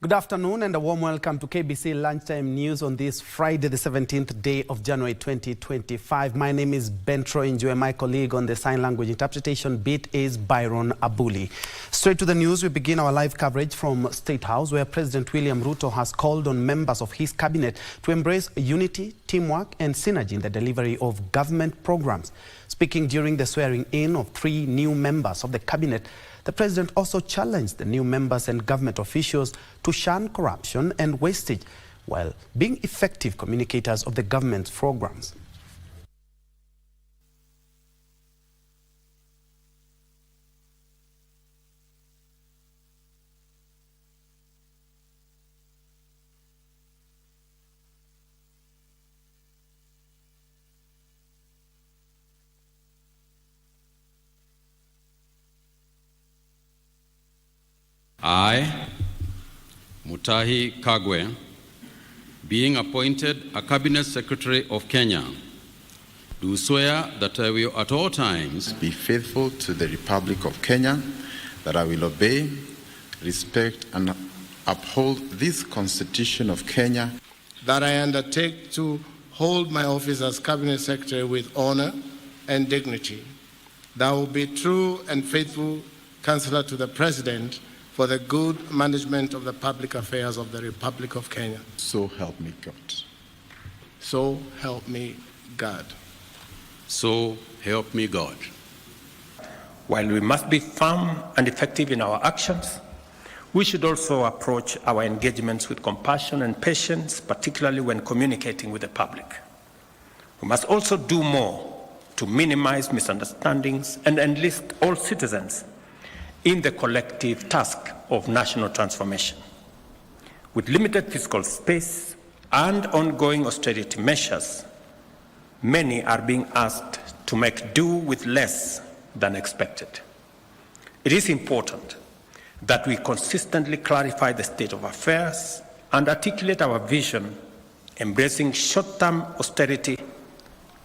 Good afternoon and a warm welcome to KBC Lunchtime News on this Friday, the 17th day of January 2025. My name is Ben Troy and my colleague on the sign language interpretation bit is Byron Abuli. Straight to the news, we begin our live coverage from State House, where President William Ruto has called on members of his cabinet to embrace unity, teamwork and synergy in the delivery of government programs. Speaking during the swearing-in of 3 new members of the cabinet, the president also challenged the new members and government officials to shun corruption and wastage while being effective communicators of the government's programs. I, Mutahi Kagwe, being appointed a Cabinet Secretary of Kenya, do swear that I will at all times be faithful to the Republic of Kenya, that I will obey, respect and uphold this Constitution of Kenya, that I undertake to hold my office as Cabinet Secretary with honor and dignity, that I will be true and faithful Counselor to the President for the good management of the public affairs of the Republic of Kenya. So help me God. So help me God. So help me God. While we must be firm and effective in our actions, we should also approach our engagements with compassion and patience, particularly when communicating with the public. We must also do more to minimize misunderstandings and enlist all citizens in the collective task of national transformation. With limited fiscal space and ongoing austerity measures, many are being asked to make do with less than expected. It is important that we consistently clarify the state of affairs and articulate our vision, embracing short-term austerity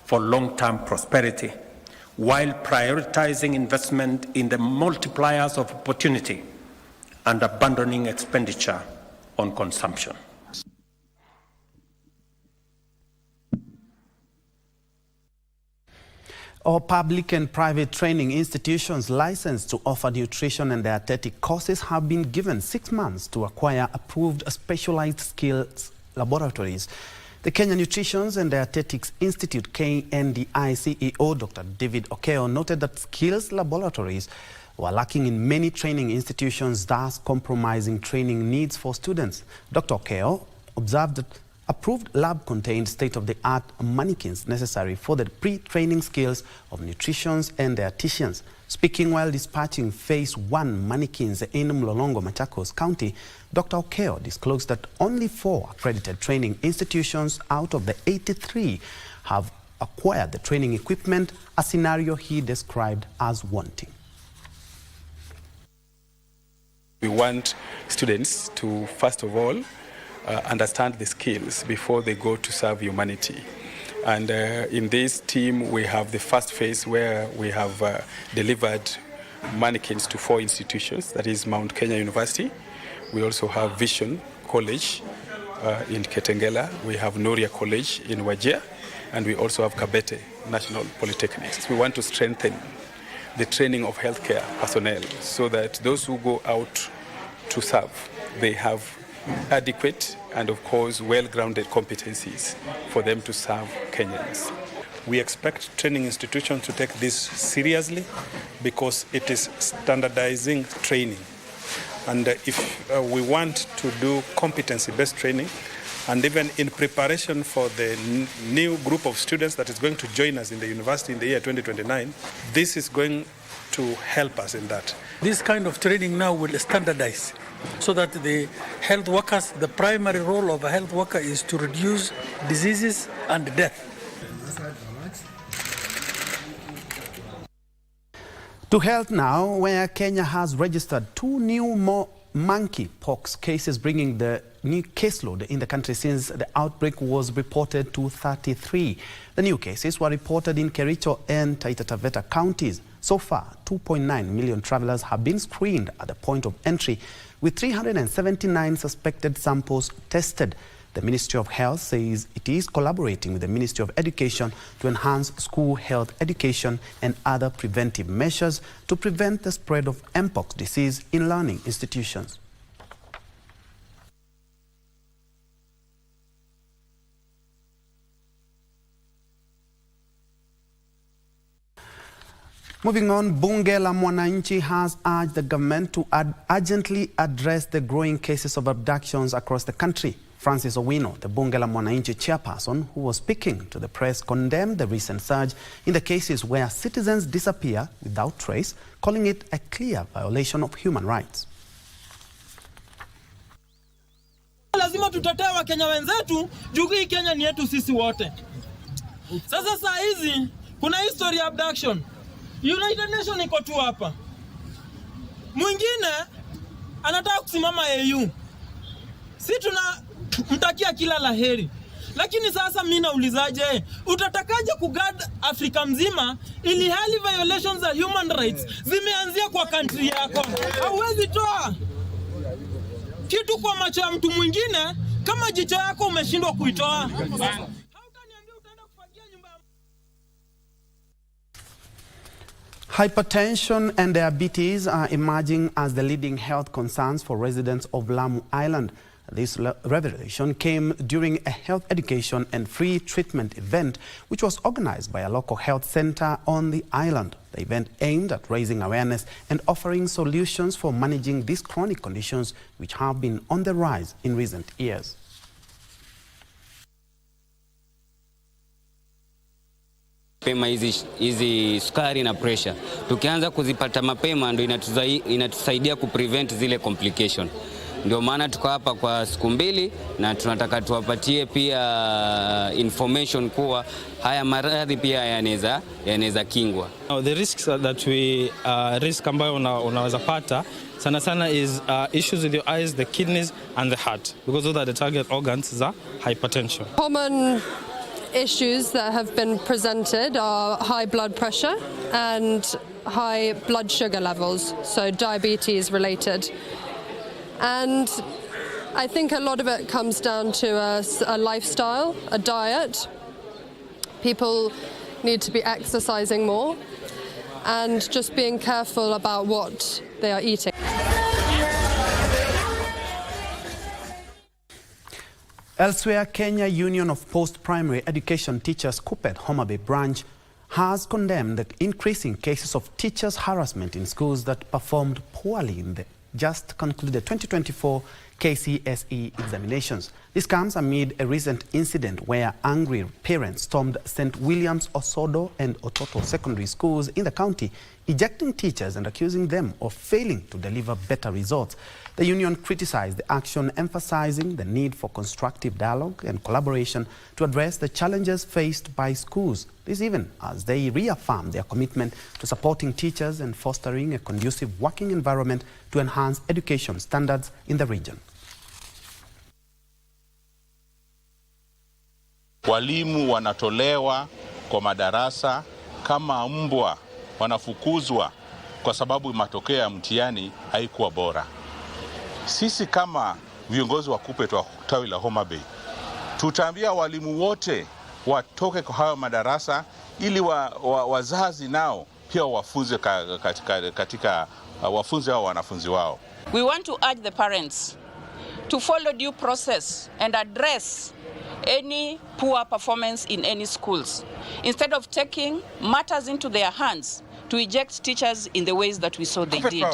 for long-term prosperity, while prioritizing investment in the multipliers of opportunity and abandoning expenditure on consumption. All public and private training institutions licensed to offer nutrition and dietetic courses have been given 6 months to acquire approved specialized skills laboratories. The Kenya Nutrition and Dietetics Institute, KNDI CEO Dr. David Okeo noted that skills laboratories were lacking in many training institutions, thus compromising training needs for students. Dr. Okeo observed that approved lab contained state-of-the-art mannequins necessary for the pre-training skills of nutritionists and dietitians. Speaking while dispatching Phase 1 mannequins in Mlolongo, Machakos County, Dr. Okeo disclosed that only 4 accredited training institutions out of the 83 have acquired the training equipment, a scenario he described as wanting. We want students to, first of all, understand the skills before they go to serve humanity. And in this team, we have the first phase where we have delivered mannequins to 4 institutions, that is Mount Kenya University. We also have Vision College in Ketengela. We have Noria College in Wajir. And we also have Kabete National Polytechnics. We want to strengthen the training of healthcare personnel so that those who go out to serve, they have adequate and of course well-grounded competencies for them to serve Kenyans. We expect training institutions to take this seriously because it is standardizing training. And if we want to do competency-based training, and even in preparation for the new group of students that is going to join us in the university in the year 2029, this is going to help us in that. This kind of training now will standardize so that the health workers, the primary role of a health worker is to reduce diseases and death. To health now, where Kenya has registered 2 new monkeypox cases, bringing the new caseload in the country since the outbreak was reported to 33. The new cases were reported in Kericho and Taita Taveta counties. So far, 2.9 million travelers have been screened at the point of entry, with 379 suspected samples tested. The Ministry of Health says it is collaborating with the Ministry of Education to enhance school health education and other preventive measures to prevent the spread of mpox disease in learning institutions. Moving on, Bunge la Mwananchi has urged the government to urgently address the growing cases of abductions across the country. Francis Owino, the Bunge la Mwananchi chairperson, who was speaking to the press, condemned the recent surge in the cases where citizens disappear without trace, calling it a clear violation of human rights. Lazima tutetee Wakenya wenzetu, juu hii Kenya ni yetu sisi wote. Sasa saa hizi kuna history abduction. United Nations iko tu hapa. Mwingine anataka kusimama AU. Si tunamtakia kila laheri. Lakini sasa mimi naulizaje, utatakaje kuguard Afrika mzima ili hali violations of human rights zimeanzia kwa country yako? Hauwezi toa kitu kwa macho ya mtu mwingine kama jicho yako umeshindwa kuitoa. Hypertension and diabetes are emerging as the leading health concerns for residents of Lamu Island. This revelation came during a health education and free treatment event which was organized by a local health center on the island. The event aimed at raising awareness and offering solutions for managing these chronic conditions which have been on the rise in recent years. Mapema hizi sukari na pressure. Tukianza kuzipata mapema ndio inatusaidia kuprevent zile complication. Ndio maana tuko hapa kwa siku mbili na tunataka tuwapatie pia information kuwa haya maradhi pia yanaweza kingwa. The risks that we risk ambayo unaweza pata sana is issues with your eyes, the kidneys and the heart, because those are the target organs za hypertension. Common issues that have been presented are high blood pressure and high blood sugar levels, so diabetes related. And I think a lot of it comes down to a lifestyle, a diet. People need to be exercising more and just being careful about what they are eating. Elsewhere, Kenya Union of Post-Primary Education Teachers KUPPET Homa Bay branch has condemned the increasing cases of teachers' harassment in schools that performed poorly in the just concluded 2024 KCSE examinations. This comes amid a recent incident where angry parents stormed St. William's, Osodo and Ototo secondary schools in the county, ejecting teachers and accusing them of failing to deliver better results. The union criticized the action, emphasizing the need for constructive dialogue and collaboration to address the challenges faced by schools. This even as they reaffirmed their commitment to supporting teachers and fostering a conducive working environment to enhance education standards in the region. Walimu wanatolewa kwa madarasa kama mbwa, wanafukuzwa kwa sababu matokeo ya mtihani haikuwa bora. Sisi kama viongozi wa KUPPET wa tawi la Homa Bay tutaambia walimu wote watoke kwa hayo madarasa ili wazazi nao pia wafunze katika wafunze hao wanafunzi wao. We want to urge the parents to follow due process and address any poor performance in any schools, instead of taking matters into their hands to eject teachers in the ways that we saw they did.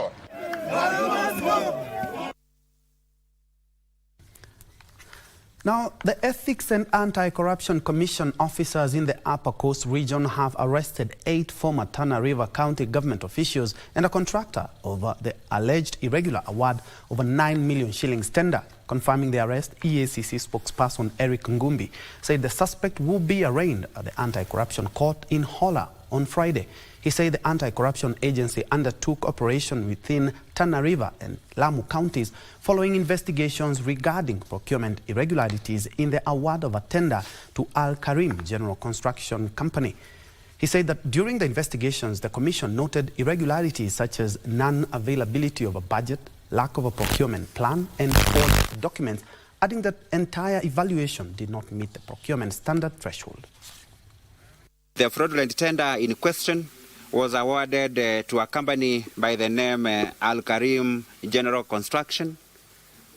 Now, the Ethics and Anti-Corruption Commission officers in the Upper Coast region have arrested 8 former Tana River County government officials and a contractor over the alleged irregular award of a 9 million shillings tender. Confirming the arrest, EACC spokesperson Eric Ngumbi said the suspect will be arraigned at the Anti-Corruption Court in Hola on Friday. He said the Anti-Corruption Agency undertook operation within Tana River and Lamu counties following investigations regarding procurement irregularities in the award of a tender to Al Karim General Construction Company. He said that during the investigations, the commission noted irregularities such as non-availability of a budget, lack of a procurement plan, and forged documents, adding that entire evaluation did not meet the procurement standard threshold. The fraudulent tender in question was awarded to a company by the name Al Karim General Construction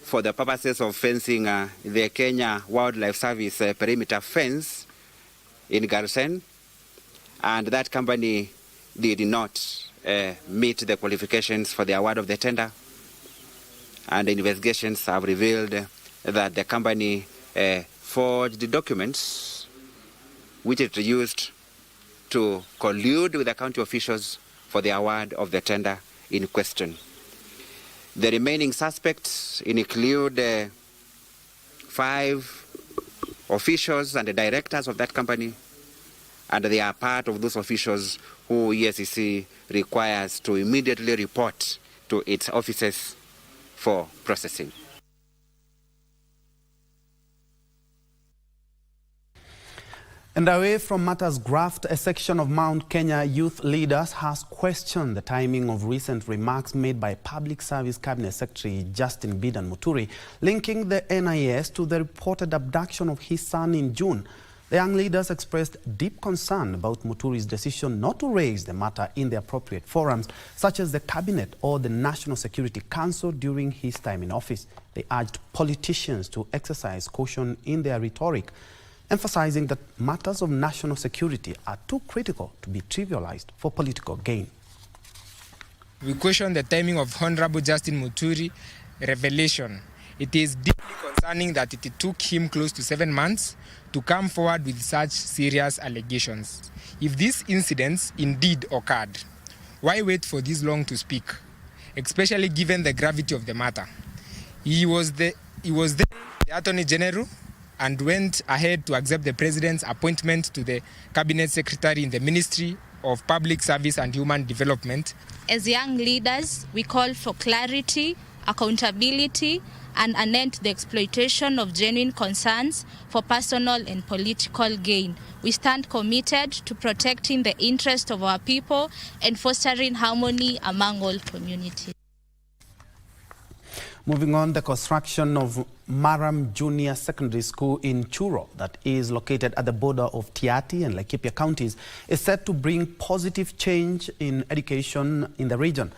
for the purposes of fencing the Kenya Wildlife Service perimeter fence in Garsen, and that company did not meet the qualifications for the award of the tender, and the investigations have revealed that the company forged the documents which it used to collude with the county officials for the award of the tender in question. The remaining suspects include 5 officials and the directors of that company, and they are part of those officials who EACC requires to immediately report to its offices for processing. And away from matters graft, a section of Mount Kenya youth leaders has questioned the timing of recent remarks made by Public Service Cabinet Secretary Justin Bidan Muturi, linking the NIS to the reported abduction of his son in June. The young leaders expressed deep concern about Muturi's decision not to raise the matter in the appropriate forums, such as the Cabinet or the National Security Council during his time in office. They urged politicians to exercise caution in their rhetoric, emphasizing that matters of national security are too critical to be trivialized for political gain. We question the timing of Honorable Justin Muturi revelation. It is deeply concerning that it took him close to 7 months to come forward with such serious allegations. If these incidents indeed occurred, why wait for this long to speak, especially given the gravity of the matter? He was then the Attorney General and went ahead to accept the President's appointment to the Cabinet Secretary in the Ministry of Public Service and Human Development. As young leaders, we call for clarity, accountability, and an end to the exploitation of genuine concerns for personal and political gain. We stand committed to protecting the interests of our people and fostering harmony among all communities. Moving on, the construction of Maram Junior Secondary School in Churo, that is located at the border of Tiaty and Laikipia counties, is set to bring positive change in education in the region.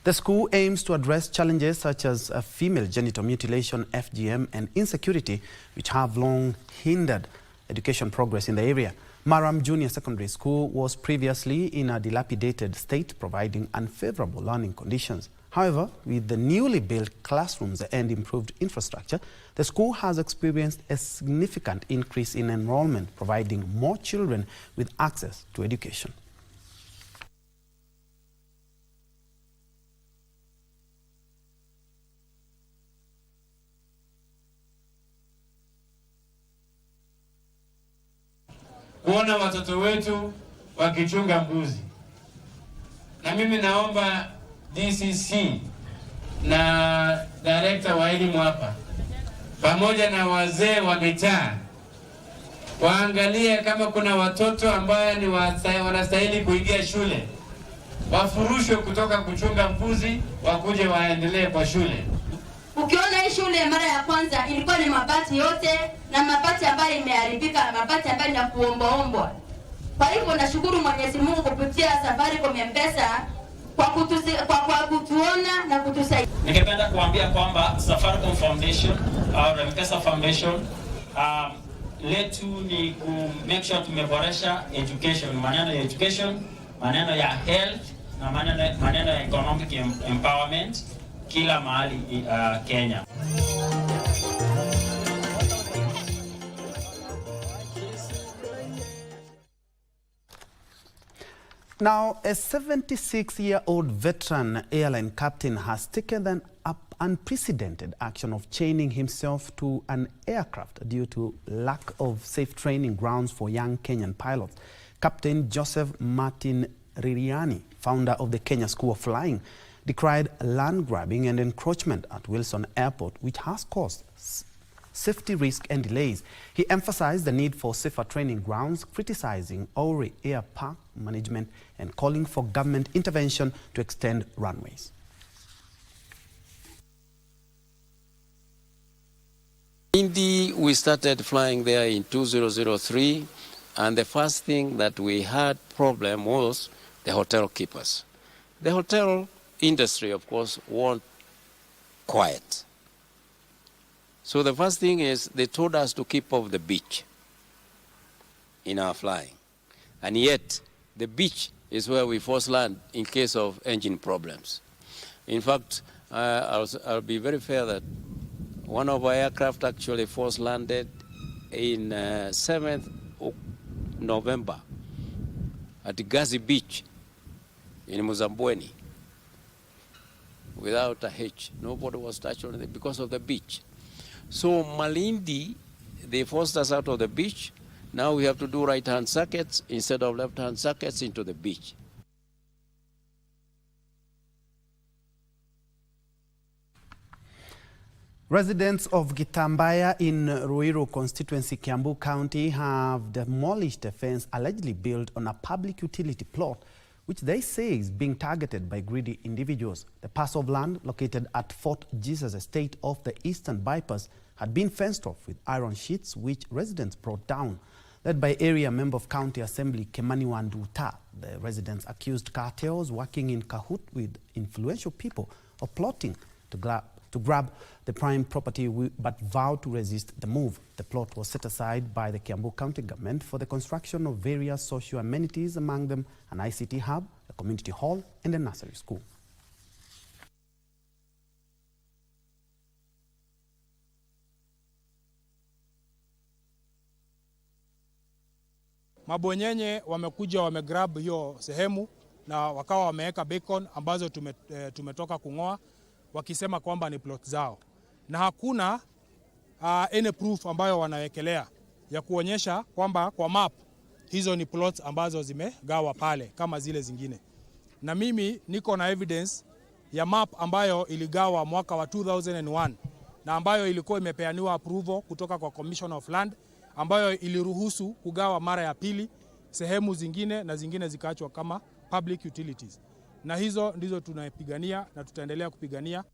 The school aims to address challenges such as female genital mutilation, FGM, and insecurity, which have long hindered education progress in the area. Maram Junior Secondary School was previously in a dilapidated state, providing unfavorable learning conditions. However, with the newly built classrooms and improved infrastructure, the school has experienced a significant increase in enrollment, providing more children with access to education. Kuona watoto wetu wakichunga mbuzi. Na mimi naomba DCC na director wa elimu hapa pamoja na wazee wa mitaa waangalie kama kuna watoto ambao ni wanastahili kuingia shule, wafurushwe kutoka kuchunga mbuzi wakuje waendelee kwa shule. Ukiona hii shule mara ya kwanza ilikuwa ni mabati yote na mabati ambayo imeharibika, mabati ambayo ni kuombaombwa. Kwa hivyo nashukuru Mwenyezi Mungu kupitia Safaricom M-Pesa kwa kutuona na kutusaidia. Ningependa kuambia kwamba Safaricom Foundation au M-Pesa Foundation letu ni ku make sure tumeboresha education, maneno ya education, maneno ya health na maneno ya economic empowerment kila mahali Kenya. Now, a 76-year-old veteran airline captain has taken up unprecedented action of chaining himself to an aircraft due to lack of safe training grounds for young Kenyan pilots. Captain Joseph Martin Ririani, founder of the Kenya School of Flying, decried land grabbing and encroachment at Wilson Airport, which has caused safety risk and delays. He emphasized the need for safer training grounds, criticizing Ori Air Park management and calling for government intervention to extend runways. Malindi, we started flying there in 2003, and the first thing that we had problem was the hotel keepers. The hotel industry, of course, want quiet. So the first thing is they told us to keep off the beach in our flying. And yet, the beach is where we first land in case of engine problems. In fact, I'll be very fair that one of our aircraft actually first landed in 7th November at Gazi Beach in Muzambweni without a hitch. Nobody was touched on it because of the beach. So Malindi, they forced us out of the beach. Now we have to do right-hand circuits instead of left-hand circuits into the beach. Residents of Gitambaya in Ruiru constituency, Kiambu County, have demolished a fence allegedly built on a public utility plot, which they say is being targeted by greedy individuals. The parcel of land located at Fort Jesus Estate off the eastern bypass had been fenced off with iron sheets, which residents brought down. Led by area member of County Assembly Kemani Wanduta, the residents accused cartels working in cahoot with influential people of plotting to grab the prime property, but vowed to resist the move. The plot was set aside by the Kiambu County government for the construction of various social amenities, among them an ICT hub, a community hall, and a nursery school. Mabwenyenye wamekuja wamegrab hiyo sehemu na wakawa wameweka beacon ambazo tumetoka kung'oa, wakisema kwamba ni plot zao, na hakuna any proof ambayo wanawekelea ya kuonyesha kwamba kwa map hizo ni plots ambazo zimegawa pale kama zile zingine. Na mimi niko na evidence ya map ambayo iligawa mwaka wa 2001 na ambayo ilikuwa imepeaniwa approval kutoka kwa Commission of Land, ambayo iliruhusu kugawa mara ya pili sehemu zingine na zingine zikaachwa kama public utilities. Na hizo ndizo tunapigania na tutaendelea kupigania.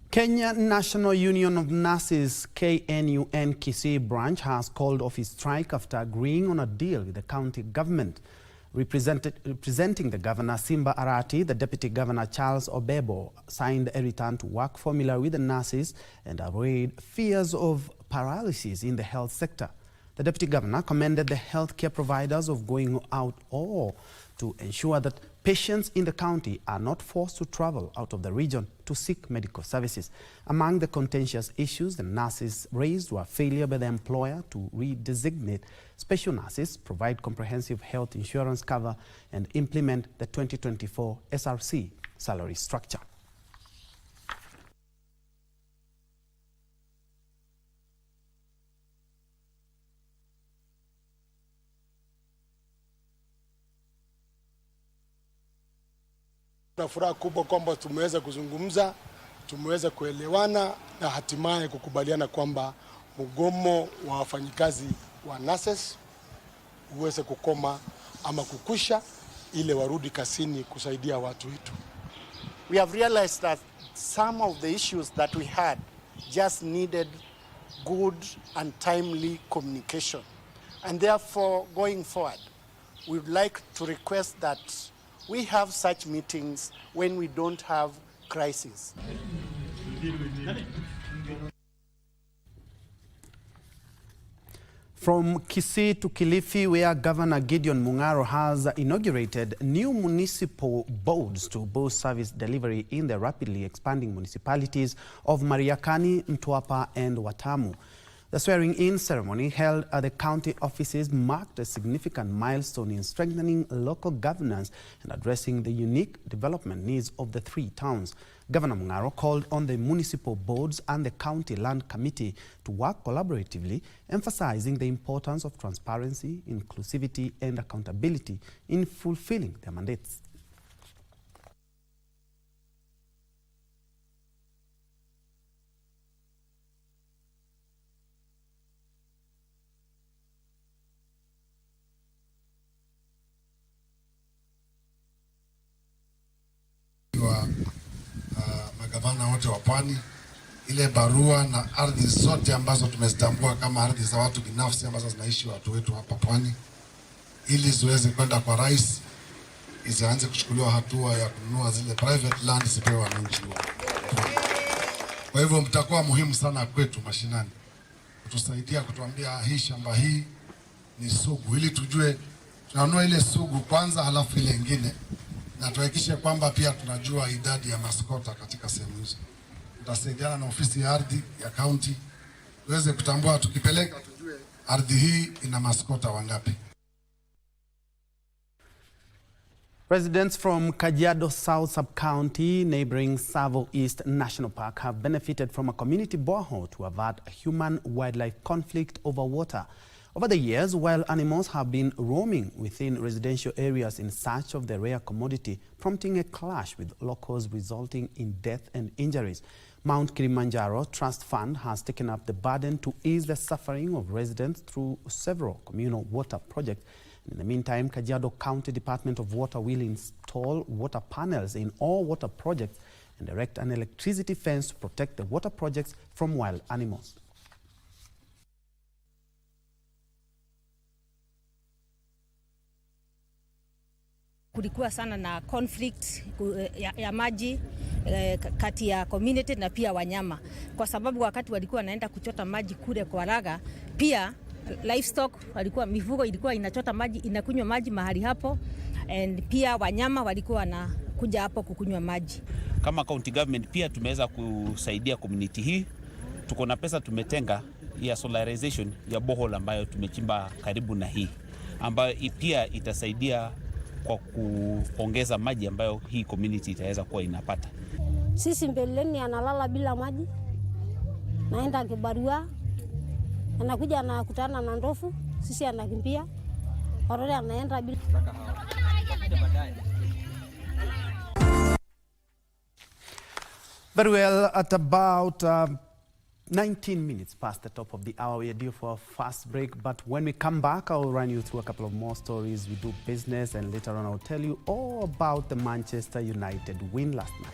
Kenya National Union of Nurses KNUN Kisii branch has called off its strike after agreeing on a deal with the county government. Representing the governor Simba Arati, the deputy governor Charles Obebo signed a return to work formula with the nurses and allayed fears of paralysis in the health sector. The deputy governor commended the healthcare providers of going out all to ensure that patients in the county are not forced to travel out of the region to seek medical services. Among the contentious issues the nurses raised were failure by the employer to redesignate special nurses, provide comprehensive health insurance cover, and implement the 2024 SRC salary structure. Na furaha kubwa kwamba tumeweza kuzungumza, tumeweza kuelewana na hatimaye kukubaliana kwamba mgomo wa wafanyikazi wa nurses uweze kukoma ama kukusha ile warudi kasini kusaidia watu wetu. We have realized that some of the issues that we had just needed good and timely communication. And therefore, going forward, we would like to request that we have such meetings when we don't have crises. From Kisii to Kilifi, where Governor Gideon Mung'aro has inaugurated new municipal boards to boost service delivery in the rapidly expanding municipalities of Mariakani, Mtwapa, and Watamu. The swearing-in ceremony held at the county offices marked a significant milestone in strengthening local governance and addressing the unique development needs of the three towns. Governor Mung'aro called on the municipal boards and the county land committee to work collaboratively, emphasizing the importance of transparency, inclusivity, and accountability in fulfilling their mandates. magavana wote wa Pwani, ile barua na ardhi zote ambazo tumezitambua kama ardhi za watu binafsi ambazo zinaishi watu wetu hapa Pwani, ili ziweze kwenda kwa rais, isianze kuchukuliwa hatua ya kununua zile private land zipewe wananchi wa Pwani. Kwa hivyo mtakuwa muhimu sana kwetu mashinani kutusaidia kutuambia hii shamba hii ni sugu, ili tujue tunanunua ile sugu kwanza, halafu ile nyingine, na tuhakikishe kwamba pia tunajua idadi ya maskota katika sehemu hizo. Tutasaidiana na ofisi ya ardhi ya kaunti tuweze kutambua, tukipeleka tujue ardhi hii ina maskota wangapi. Residents from Kajiado South Sub-County, neighboring Savo East National Park, have benefited from a community borehole to avert a human-wildlife conflict over water. Over the years, wild animals have been roaming within residential areas in search of the rare commodity, prompting a clash with locals, resulting in death and injuries. Mount Kilimanjaro Trust Fund has taken up the burden to ease the suffering of residents through several communal water projects. In the meantime, Kajiado County Department of Water will install water panels in all water projects and erect an electricity fence to protect the water projects from wild animals. Kulikuwa sana na conflict ya maji kati ya community na pia wanyama, kwa sababu wakati walikuwa wanaenda kuchota maji kule kwa raga, pia livestock walikuwa, mifugo ilikuwa inachota maji, inakunywa maji mahali hapo, and pia wanyama walikuwa wanakuja hapo kukunywa maji. Kama county government pia tumeweza kusaidia community hii. Tuko na pesa tumetenga ya solarization ya borehole ambayo tumechimba karibu na hii, ambayo pia itasaidia kwa kuongeza maji ambayo hii community itaweza kuwa inapata. Sisi mbeleni analala bila maji, naenda kibarua, anakuja anakutana na ndovu, sisi anakimbia, orore anaenda bila. Very well, at about 19 minutes past the top of the hour, we are due for a fast break. But when we come back, I'll run you through a couple of more stories. We do business, and later on I'll tell you all about the Manchester United win last night.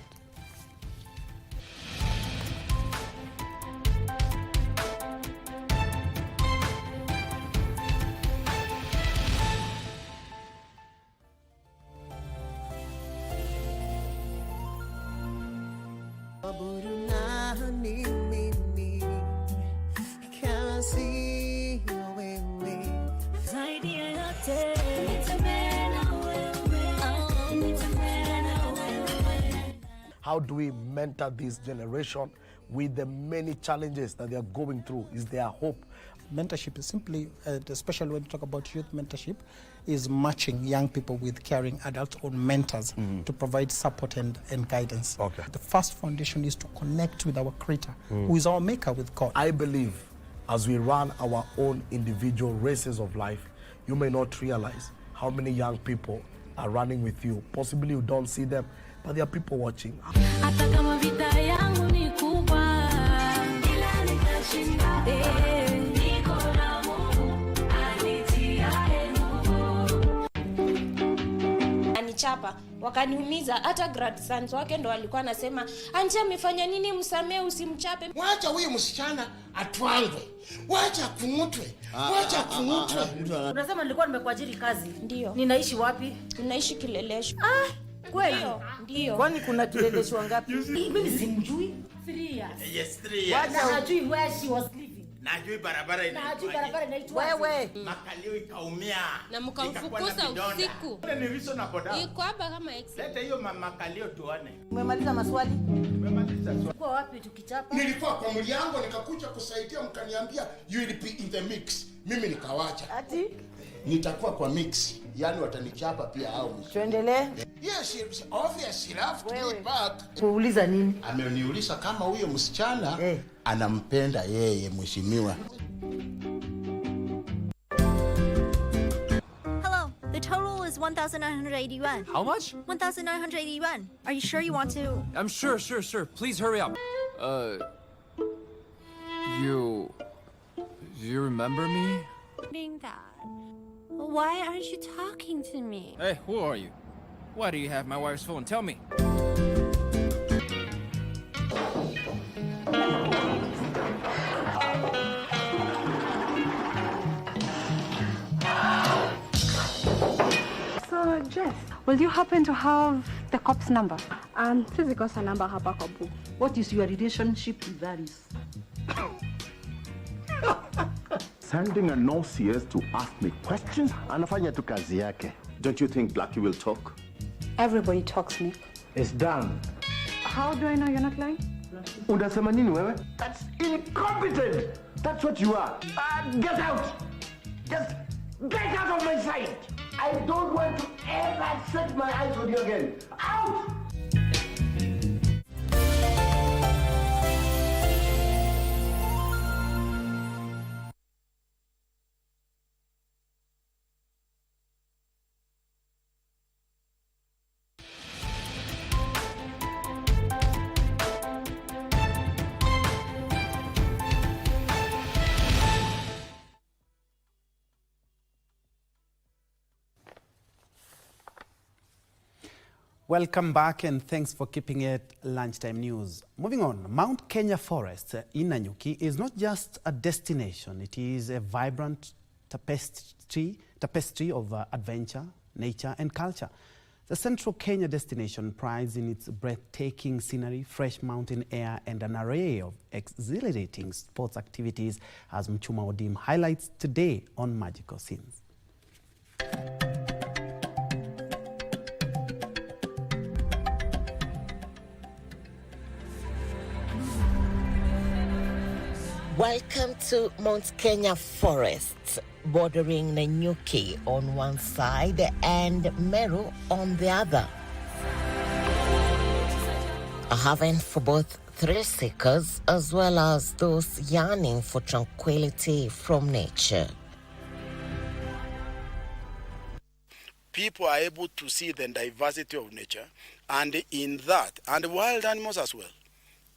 How do we mentor this generation with the many challenges that they are going through? Is there hope? Mentorship is simply, especially when you talk about youth mentorship, is matching young people with caring adults or mentors to provide support and guidance. Okay. The first foundation is to connect with our Creator, who is our maker, with God. I believe as we run our own individual races of life, you may not realize how many young people are running with you. Possibly you don't see them, but there are people watching. Chapa wakaniumiza, hata grandsons wake ndo walikuwa nasema, "Anje amefanya nini, msamee, usimchape." Wacha huyu msichana atwangwe. Wacha kumutwe. Wacha kumutwe. Unasema nilikuwa nimekuajiri kazi? Ndio. Ninaishi wapi? Ninaishi Kilelesho. Kweli? Ndio. Kwani kuna Kilelesho wangapi? Mimi simjui. 3 years. Yes, 3 years. Wacha hajui where she was living. Najui barabara inaitwa. Najui barabara inaitwa. Wewe. Makalio ikaumia. Na mkamfukuza usiku. Ni reasonable doubt. Iko hapa kama ex. Leta hiyo makalio tuone. Umemaliza maswali? Umemaliza swali. Uko wapi tukichapa? Nilikuwa kwa mliango nikakuja kusaidia, mkaniambia you will be in the mix. Mimi nikawacha. Ati nitakuwa kwa mix. Yaani watanichapa pia hao. Tuendelee. Yes, obviously she left me back. Kuuliza nini? Ameniuliza kama huyo msichana anampenda yeye mheshimiwa. Hello, the total is 1,981. How much? 1,981. Are you sure you want to? I'm sure. Please hurry up. You remember me? That. Why aren't you talking to me? Hey, who are you? Why do you have my wife's phone? Tell me. Will you happen to have the cop's number? Sisi kosa namba hapa kwa book. What is your relationship with Alice? Sending an OCS to ask me questions? Anafanya tu kazi yake. Don't you think Blackie will talk? Everybody talks, Nick. It's done. How do I know you're not lying? Unasema nini wewe? That's incompetent. That's what you are. Get out. Just get out of my sight. I don't want to ever set my eyes on you again. Out! Welcome back and thanks for keeping it Lunchtime News. Moving on, Mount Kenya Forest in Nanyuki is not just a destination, it is a vibrant tapestry of adventure, nature and culture. The Central Kenya destination prides in its breathtaking scenery, fresh mountain air and an array of exhilarating sports activities, as Mchuma Odim highlights today on Magical Scenes. Welcome to Mount Kenya Forest, bordering Nanyuki on one side and Meru on the other. A haven for both thrill seekers as well as those yearning for tranquility from nature. People are able to see the diversity of nature, and in that, and wild animals as well.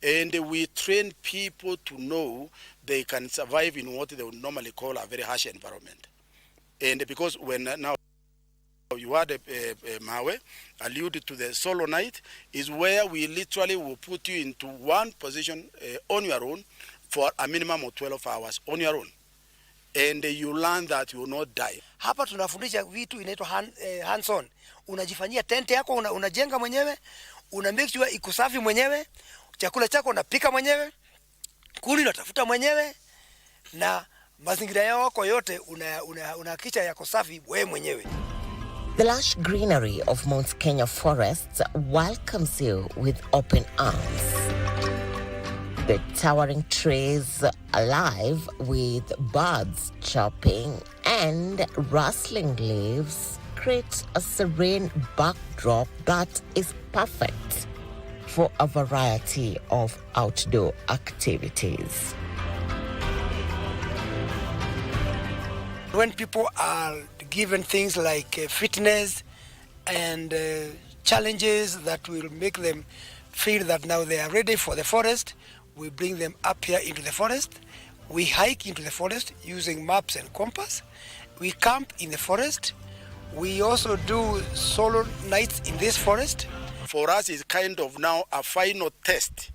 And we train people to know they can survive in what they would normally call a very harsh environment. And because when now you had Mawe alluded to the solo night, is where we literally will put you into one position on your own for a minimum of 12 hours on your own. And you learn that you will not die. Hapa tunafundisha vitu inaitwa hands on. Unajifanyia tent yako, unajenga mwenyewe, una make sure iko safi mwenyewe. Chakula chako unapika mwenyewe, kuni unatafuta mwenyewe, na mazingira yako yote unahakikisha yako safi wewe mwenyewe. The lush greenery of Mount Kenya Forest welcomes you with open arms. The towering trees alive with birds chirping and rustling leaves create a serene backdrop that is perfect for a variety of outdoor activities. When people are given things like fitness and challenges that will make them feel that now they are ready for the forest, we bring them up here into the forest. We hike into the forest using maps and compass. We camp in the forest. We also do solo nights in this forest. For us, it's kind of now a final test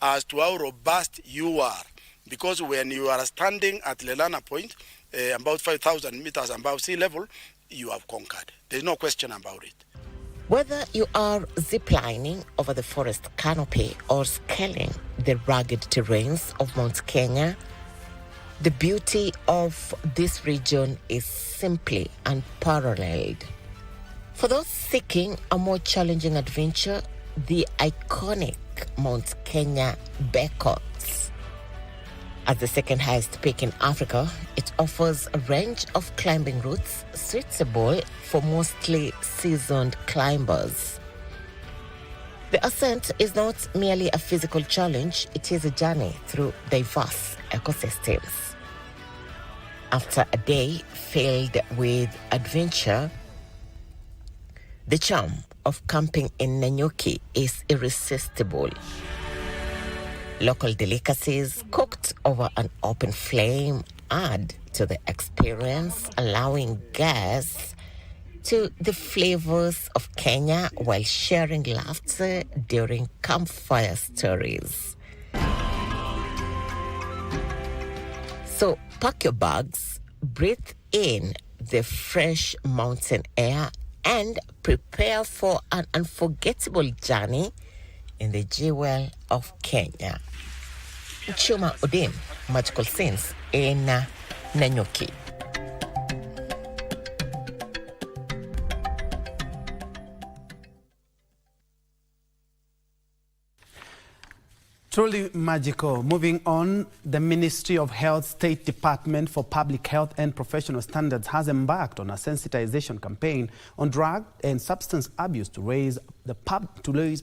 as to how robust you are. Because when you are standing at Lelana Point, about 5,000 meters above sea level, you have conquered. There's no question about it. Whether you are ziplining over the forest canopy or scaling the rugged terrains of Mount Kenya, the beauty of this region is simply unparalleled. For those seeking a more challenging adventure, the iconic Mount Kenya beckons. As the second highest peak in Africa, it offers a range of climbing routes suitable for mostly seasoned climbers. The ascent is not merely a physical challenge, it is a journey through diverse ecosystems. After a day filled with adventure, the charm of camping in Nanyuki is irresistible. Local delicacies cooked over an open flame add to the experience, allowing guests to the flavors of Kenya while sharing laughter during campfire stories. So pack your bags, breathe in the fresh mountain air, and prepare for an unforgettable journey in the jewel of Kenya. Chuma Odin, Magical Scenes in Nanyuki. Truly magical. Moving on, the Ministry of Health State Department for Public Health and Professional Standards has embarked on a sensitization campaign on drug and substance abuse to raise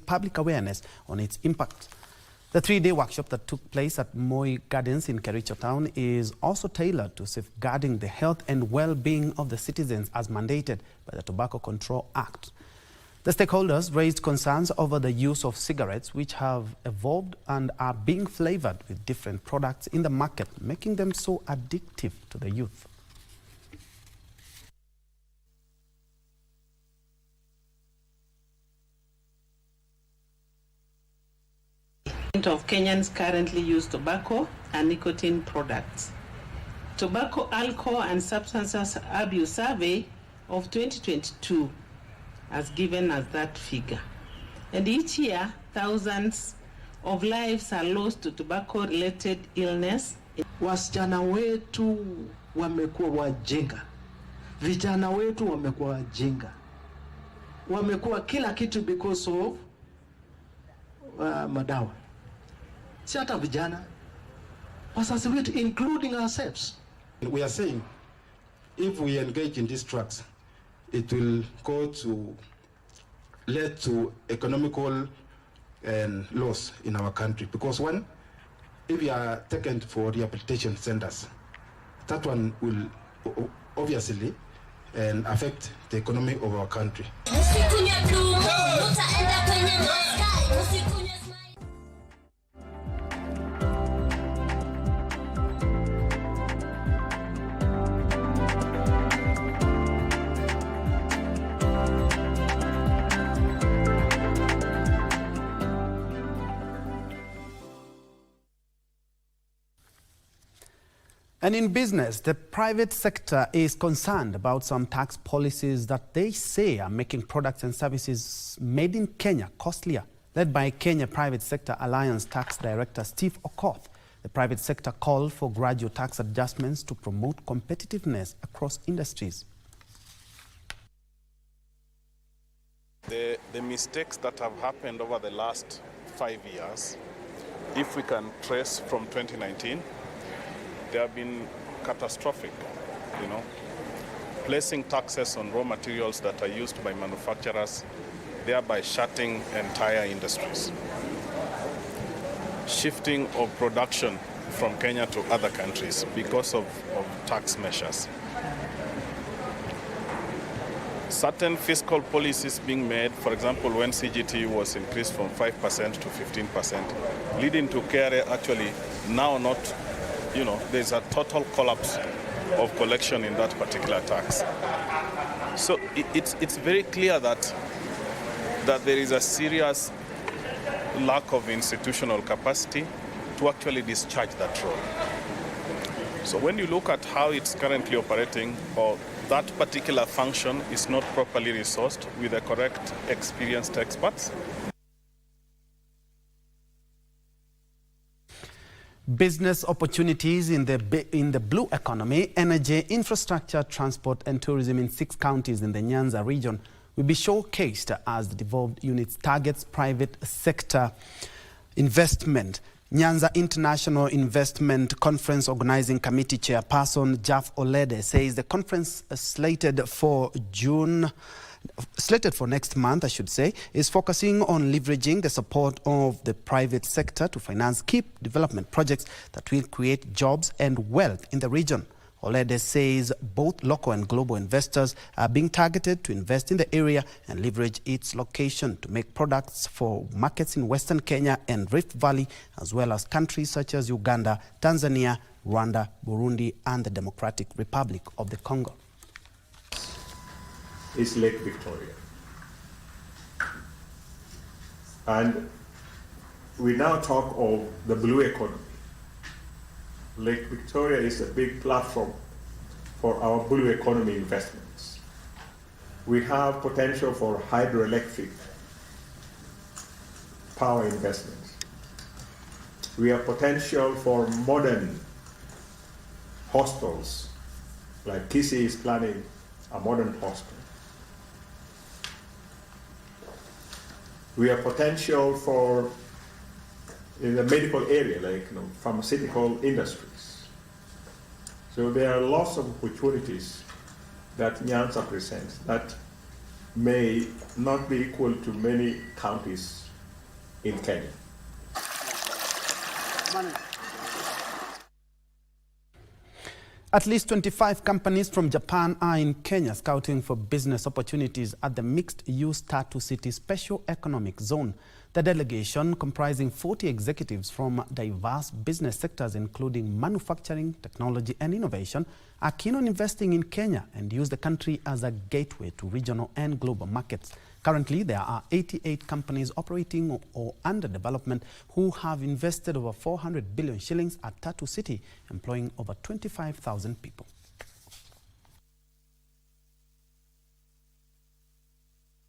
public awareness on its impact. The three-day workshop that took place at Moi Gardens in Kericho Town is also tailored to safeguarding the health and well-being of the citizens as mandated by the Tobacco Control Act. The stakeholders raised concerns over the use of cigarettes, which have evolved and are being flavored with different products in the market, making them so addictive to the youth. Of Kenyans currently use tobacco and nicotine products. Tobacco, Alcohol and Substance Abuse Survey of 2022 has given us that figure. And each year, thousands of lives are lost to tobacco-related illness. Wasichana wetu wamekuwa wajinga. Vijana wetu wamekuwa wajinga. Wamekuwa kila kitu because of madawa. Si hata vijana. Wazazi wetu, including ourselves. We are saying, if we engage in these drugs, it will lead to economical loss in our country. Because one, if we are taken for rehabilitation centers, that one will obviously affect the economy of our country. And in business, the private sector is concerned about some tax policies that they say are making products and services made in Kenya costlier. Led by Kenya Private Sector Alliance Tax Director Steve Okoth, the private sector called for gradual tax adjustments to promote competitiveness across industries. The mistakes that have happened over the last 5 years, if we can trace from 2019, they have been catastrophic, placing taxes on raw materials that are used by manufacturers, thereby shutting entire industries. Shifting of production from Kenya to other countries because of tax measures. Certain fiscal policies being made, for example, when CGT was increased from 5% to 15%, leading to KRA actually now not, there's a total collapse of collection in that particular tax. So it's very clear that there is a serious lack of institutional capacity to actually discharge that role. So when you look at how it's currently operating, or that particular function is not properly resourced with the correct experienced experts. Business opportunities in the blue economy, energy, infrastructure, transport and tourism in 6 counties in the Nyanza region will be showcased as the devolved units targets private sector investment. Nyanza International Investment Conference Organizing Committee Chairperson Jaf Olede says the conference slated for next month, is focusing on leveraging the support of the private sector to finance key development projects that will create jobs and wealth in the region. Olede says both local and global investors are being targeted to invest in the area and leverage its location to make products for markets in Western Kenya and Rift Valley, as well as countries such as Uganda, Tanzania, Rwanda, Burundi, and the Democratic Republic of the Congo. Is Lake Victoria. And we now talk of the blue economy. Lake Victoria is a big platform for our blue economy investments. We have potential for hydroelectric power investments. We have potential for modern hostels, like Kisii is planning a modern hostel. We have potential for in the medical area, like pharmaceutical industries. So there are lots of opportunities that Nyanza presents that may not be equal to many counties in Kenya. At least 25 companies from Japan are in Kenya scouting for business opportunities at the mixed-use Tatu City Special Economic Zone. The delegation, comprising 40 executives from diverse business sectors including manufacturing, technology and innovation, are keen on investing in Kenya and use the country as a gateway to regional and global markets. Currently, there are 88 companies operating or under development who have invested over 400 billion shillings at Tatu City, employing over 25,000 people.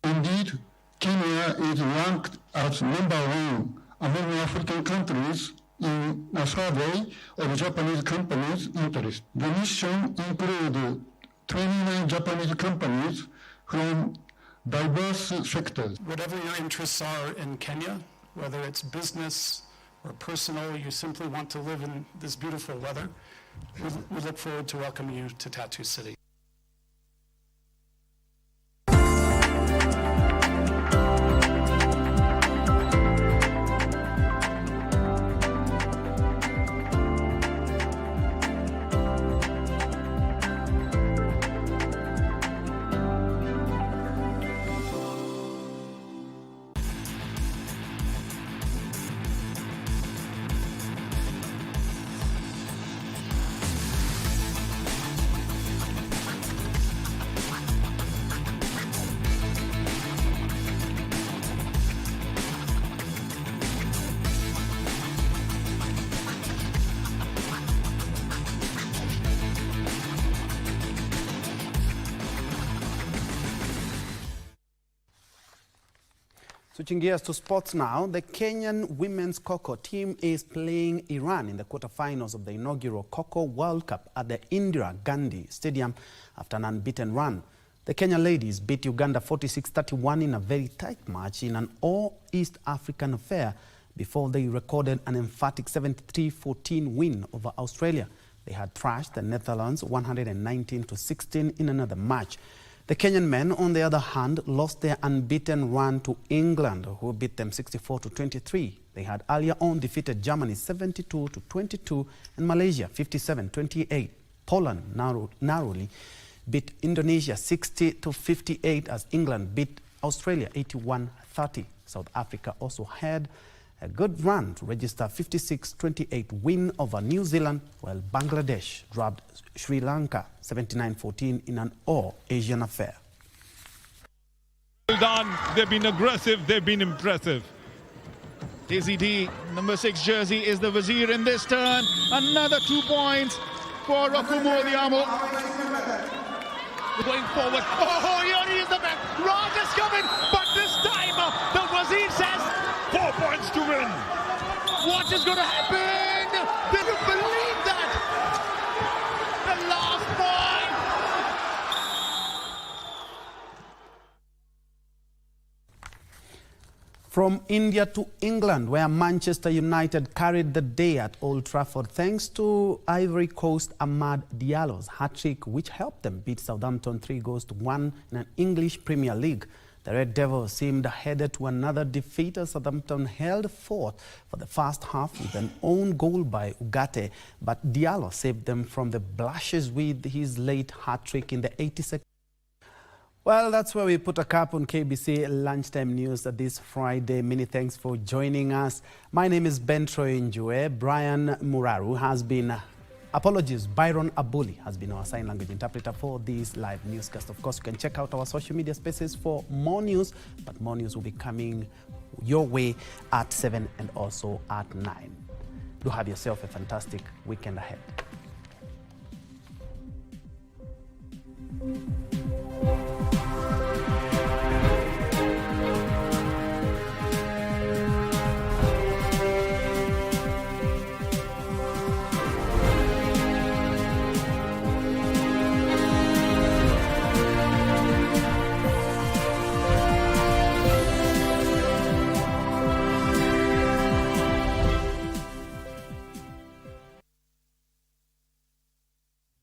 Indeed, Kenya is ranked as #1 among African countries in a survey of Japanese companies' interest. The mission includes 29 Japanese companies from diverse sectors. Whatever your interests are in Kenya, whether it's business or personal, you simply want to live in this beautiful weather, we look forward to welcoming you to Tatu City. Switching gears to sports now, the Kenyan women's Coco team is playing Iran in the quarterfinals of the inaugural Coco World Cup at the Indira Gandhi Stadium after an unbeaten run. The Kenya ladies beat Uganda 46-31 in a very tight match in an all-East African affair before they recorded an emphatic 73-14 win over Australia. They had thrashed the Netherlands 119-16 in another match. The Kenyan men, on the other hand, lost their unbeaten run to England, who beat them 64-23. They had earlier on defeated Germany 72-22 and Malaysia 57-28. Poland narrowly beat Indonesia 60-58 as England beat Australia 81-30. South Africa also had a good run to register 56-28 win over New Zealand, while Bangladesh dropped Sri Lanka 79-14 in an all-Asian affair. Well done. They've been aggressive. They've been impressive. AZD, number 6 jersey, is the Vizier in this turn. Another 2 points for Rakumo Diamo. Going forward. Oh, here he is the back. Raj is coming, but this time the Vizier says 4 points to win. What is going to happen? Can you believe that? The last point. From India to England, where Manchester United carried the day at Old Trafford thanks to Ivory Coast Amad Diallo's hat-trick, which helped them beat Southampton 3-1 in an English Premier League. The Red Devils seemed headed to another defeat as Southampton held forth for the first half with an own goal by Ugarte, but Diallo saved them from the blushes with his late hat-trick in the 82nd. Well, that's where we put a cap on KBC Lunchtime News this Friday. Many thanks for joining us. My name is Ben Troy Njue. Brian Muraru has been, Byron Abuli has been our sign language interpreter for this live newscast. Of course, you can check out our social media spaces for more news, but more news will be coming your way at 7 and also at 9. Do have yourself a fantastic weekend ahead.